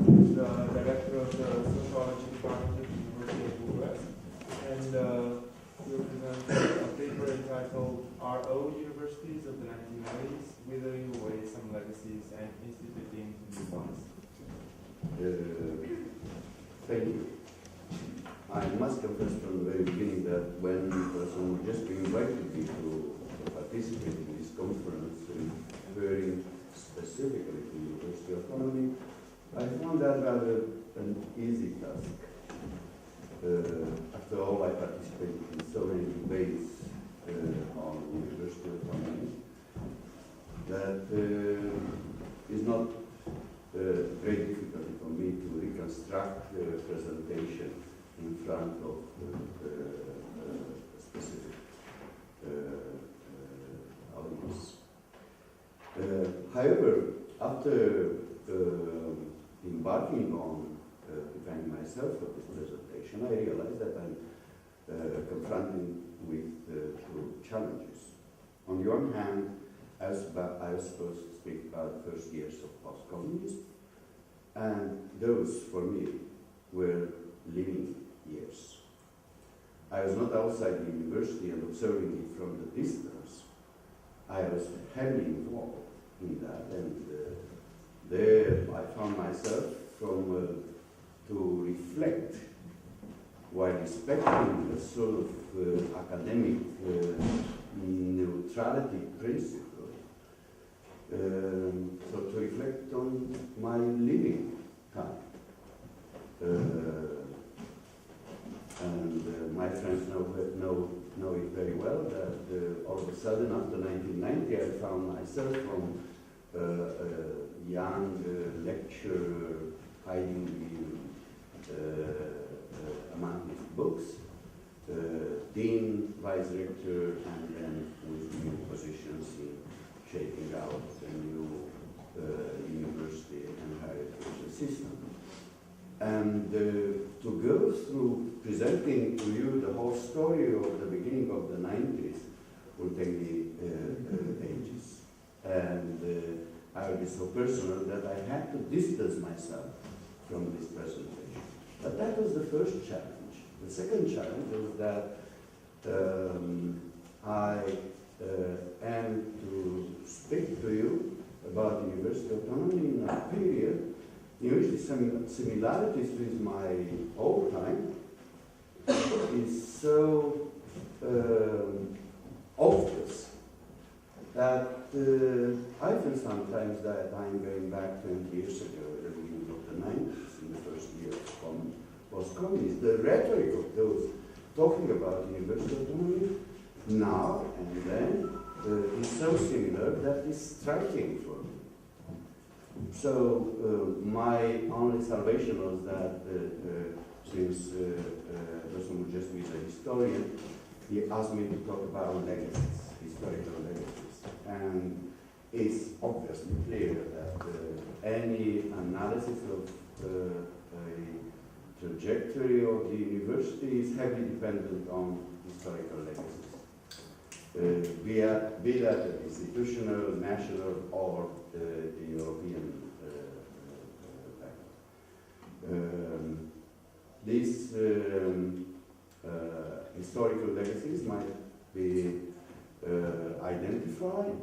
the director of the Sociology Department at the University of Bucharest, and we'll present a paper entitled RO Universities of the 1990s, Withering Away Some Legacies and Instituting New Ones. Thank you. I must confess from the very beginning that when someone just invited me to participate in this conference, referring specifically to university autonomy, I found that rather an easy task. After all, I participated in so many debates on university autonomy that it's not very difficult for me to reconstruct the presentation in front of a specific audience. However, after embarking on preparing myself for this presentation, I realized that I'm confronted with two challenges. On the one hand, I was supposed to speak about the first years of post-communism, and those, for me, were living years. I was not outside the university and observing it from the distance. I was heavily involved in that, and there I found myself to reflect, while respecting the sort of academic neutrality principle, so to reflect on my living time. And my friends know it very well that all of a sudden after 1990 I found myself from a young lecturer hiding among his books, dean, vice rector, and then with new positions in shaping out a new university and higher education system. And to go through presenting to you the whole story of the beginning of the 90s will take me ages. And I will be so personal that I had to distance myself from this presentation. But that was the first challenge. The second challenge was that I am to speak to you about university autonomy in a period in which the similarities with my old time is so obvious that I feel sometimes that I'm going back 20 years ago, at the beginning of the 90s, in the first year of post-communism. The rhetoric of those talking about university autonomy now and then is so similar that it's striking for me. So my only salvation was that since Dr. Mujesti is a historian, he asked me to talk about legacies, historical legacies. And it's obviously clear that any analysis of a trajectory of the university is heavily dependent on historical legacies. Be that an institutional, national, or European background. These historical legacies might be identified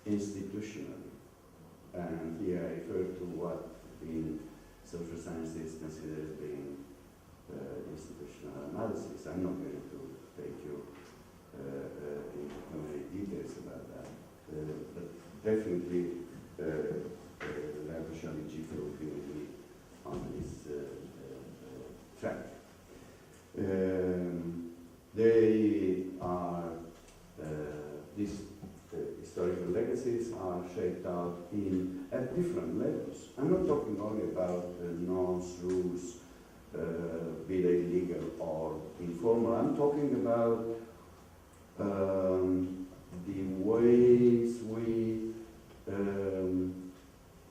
institutionally. And here I refer to what in social sciences considered being institutional analysis. I'm not going to take you into too many details about that, but definitely Lazăr and Gita will be with me on this track. They are, these historical legacies are shaped out at different levels. I'm not talking only about norms, rules, be they legal or informal. I'm talking about the ways we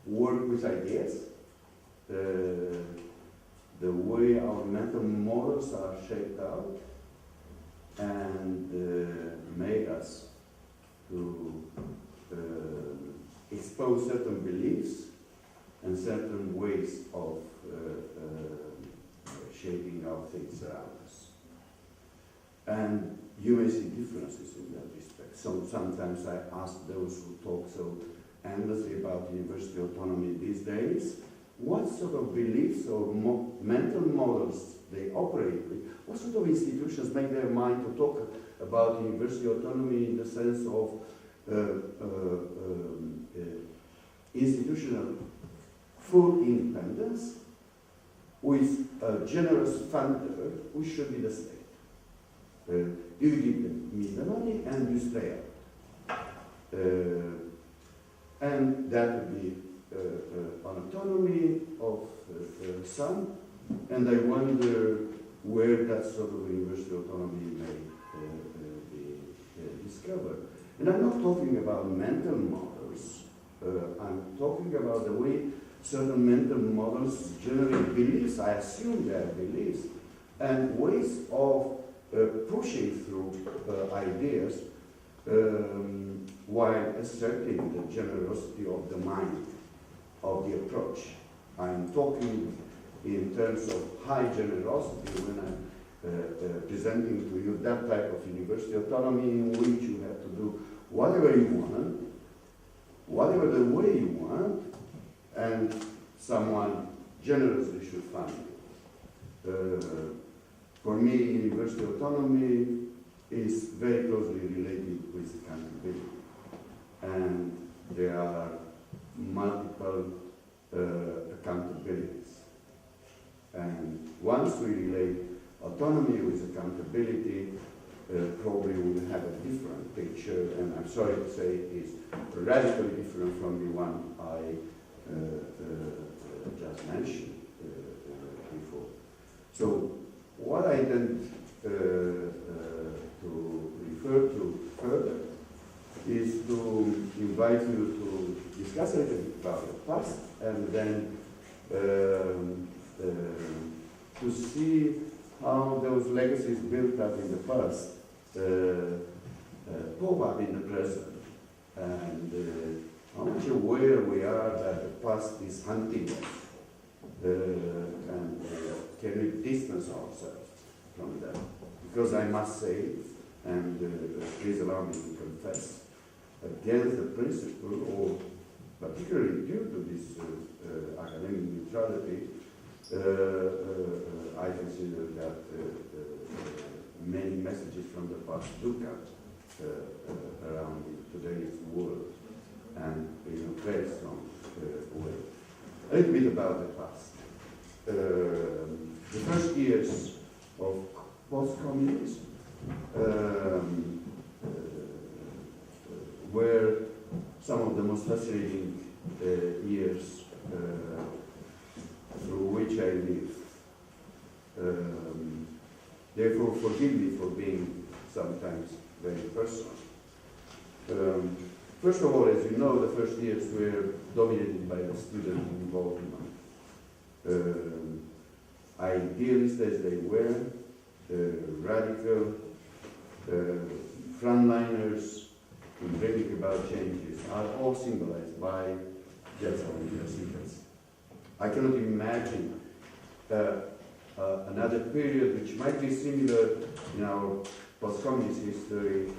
work with ideas, the way our mental models are shaped out and make us to expose certain beliefs and certain ways of shaping our things around us. And you may see differences in that respect. So sometimes I ask those who talk so endlessly about university autonomy these days, what sort of beliefs or mental models they operate with, what sort of institutions make their mind to talk about university autonomy in the sense of institutional full independence with a generous funder who should be the state. You give me the money and you stay out. And that would be an autonomy of some, and I wonder where that sort of university autonomy may be discovered. And I'm not talking about mental models. I'm talking about the way certain mental models generate beliefs, I assume they are beliefs, and ways of pushing through ideas while asserting the generosity of the mind, of the approach. I'm talking in terms of high generosity when I'm presenting to you that type of university autonomy in which you have to do whatever you want, whatever the way you want, and someone generously should fund you. For me, university autonomy is very closely related with accountability. And there are multiple accountabilities. And once we relate autonomy with accountability, probably we will have a different picture, and I'm sorry to say it's radically different from the one I just mentioned before. So what I intend to refer to further is to invite you to discuss a little bit about the past, and then to see how those legacies built up in the past pop up in the present, and how much aware we are that the past is hunting us, and can we distance ourselves from that? Because I must say, and please allow me to confess, against the principle, or particularly due to this academic neutrality, I consider that many messages from the past do come around today's world, and in a very strong way. A little bit about the past. The first years of post-communism were some of the most fascinating years through which I lived. Therefore, forgive me for being sometimes very personal. First of all, as you know, the first years were dominated by the student involvement. Idealist as they were, radical, frontliners in bringing about changes are all symbolized by just our universities. I cannot imagine another period which might be similar in our post-communist history